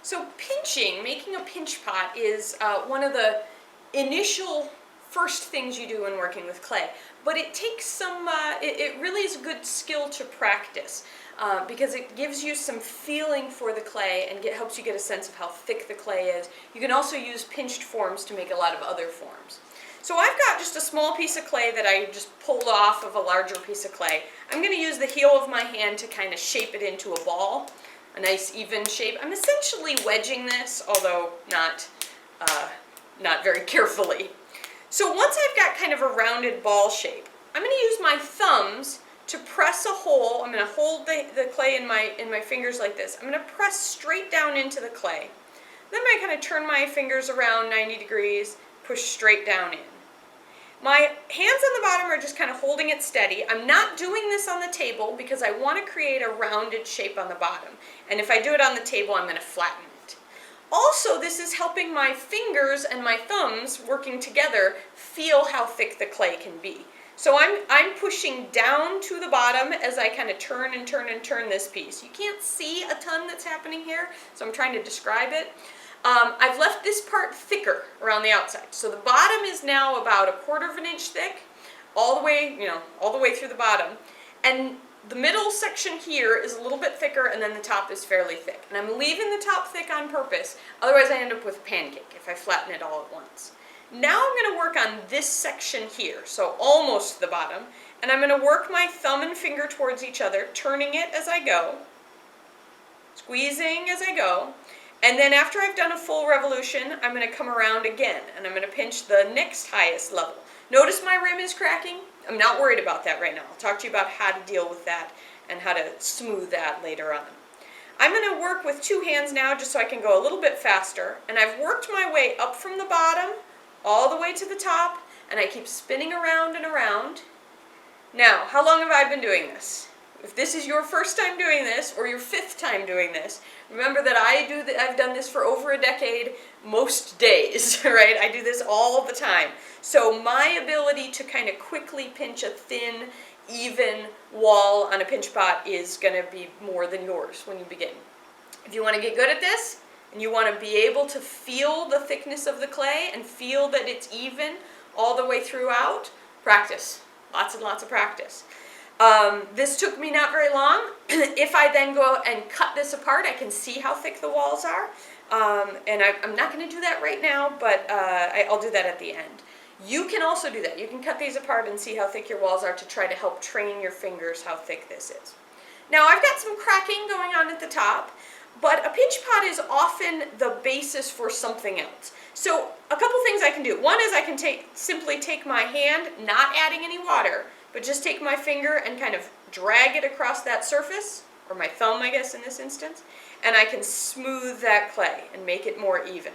So pinching, making a pinch pot is one of the initial first things you do when working with clay. But it takes some, it really is a good skill to practice because it gives you some feeling for the clay and helps you get a sense of how thick the clay is. You can also use pinched forms to make a lot of other forms. So I've got just a small piece of clay that I just pulled off of a larger piece of clay. I'm going to use the heel of my hand to kind of shape it into a ball. A nice even shape. I'm essentially wedging this, although not very carefully. So once I've got kind of a rounded ball shape, I'm going to use my thumbs to press a hole. I'm going to hold the clay in my fingers like this. I'm going to press straight down into the clay. Then I kind of turn my fingers around 90 degrees, push straight down in. My hands on the bottom are just kind of holding it steady. I'm not doing this on the table because I want to create a rounded shape on the bottom. And if I do it on the table, I'm going to flatten it. Also, this is helping my fingers and my thumbs working together feel how thick the clay can be. So I'm pushing down to the bottom as I kind of turn and turn and turn this piece. You can't see a ton that's happening here, so I'm trying to describe it. I've left this part thicker around the outside. So the bottom is now about 1/4 of an inch thick, all the way through the bottom. And the middle section here is a little bit thicker, and then the top is fairly thick. And I'm leaving the top thick on purpose, otherwise I end up with a pancake if I flatten it all at once. Now I'm going to work on this section here, so almost the bottom, and I'm going to work my thumb and finger towards each other, turning it as I go, squeezing as I go. And then after I've done a full revolution, I'm going to come around again, and I'm going to pinch the next highest level. Notice my rim is cracking? I'm not worried about that right now. I'll talk to you about how to deal with that and how to smooth that later on. I'm going to work with two hands now just so I can go a little bit faster. And I've worked my way up from the bottom all the way to the top, and I keep spinning around and around. Now, how long have I been doing this? If this is your first time doing this, or your 5th time doing this, remember that I've done this for over a decade, most days, right? I do this all the time. So my ability to kind of quickly pinch a thin, even wall on a pinch pot is going to be more than yours when you begin. If you want to get good at this, and you want to be able to feel the thickness of the clay and feel that it's even all the way throughout, practice. Lots and lots of practice. This took me not very long. If I then go and cut this apart, I can see how thick the walls are. And I'm not going to do that right now, but I'll do that at the end. You can also do that. You can cut these apart and see how thick your walls are to try to help train your fingers how thick this is. Now I've got some cracking going on at the top, but a pinch pot is often the basis for something else. So a couple things I can do. One is I can simply take my hand, not adding any water, but just take my finger and kind of drag it across that surface, or my thumb, I guess, in this instance, and I can smooth that clay and make it more even.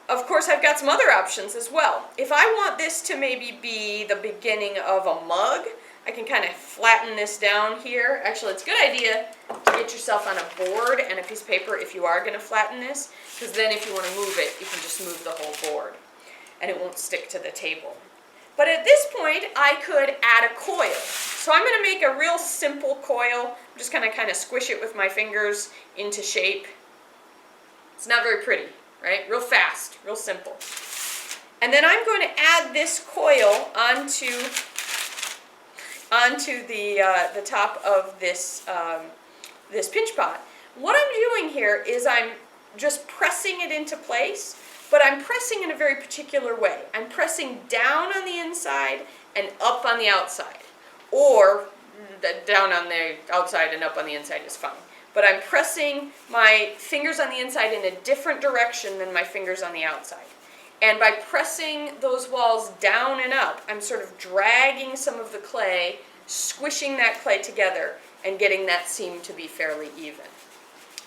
Of course, I've got some other options as well. If I want this to maybe be the beginning of a mug, I can kind of flatten this down here. Actually, it's a good idea to get yourself on a board and a piece of paper if you are going to flatten this, because then if you want to move it, you can just move the whole board, and it won't stick to the table. But at this point, I could add a coil. So I'm going to make a real simple coil. I'm just going to kind of squish it with my fingers into shape. It's not very pretty, right? Real fast, real simple. And then I'm going to add this coil onto the top of this pinch pot. What I'm doing here is I'm just pressing it into place, but I'm pressing in a very particular way. I'm pressing down on the inside and up on the outside. Or down on the outside and up on the inside is fine. But I'm pressing my fingers on the inside in a different direction than my fingers on the outside. And by pressing those walls down and up, I'm sort of dragging some of the clay, squishing that clay together, and getting that seam to be fairly even.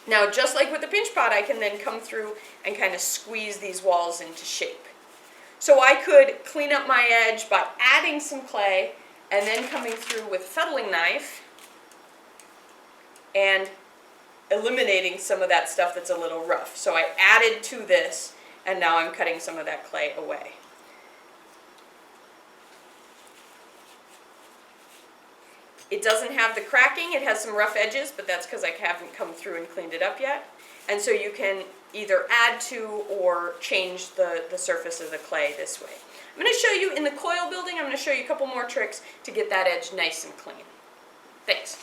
Now, just like with the pinch pot, I can then come through and kind of squeeze these walls into shape. So I could clean up my edge by adding some clay and then coming through with a fettling knife and eliminating some of that stuff that's a little rough. So I added to this, and now I'm cutting some of that clay away. It doesn't have the cracking, it has some rough edges, but that's because I haven't come through and cleaned it up yet. And so you can either add to or change the surface of the clay this way. I'm going to show you in the coil building, I'm going to show you a couple more tricks to get that edge nice and clean. Thanks.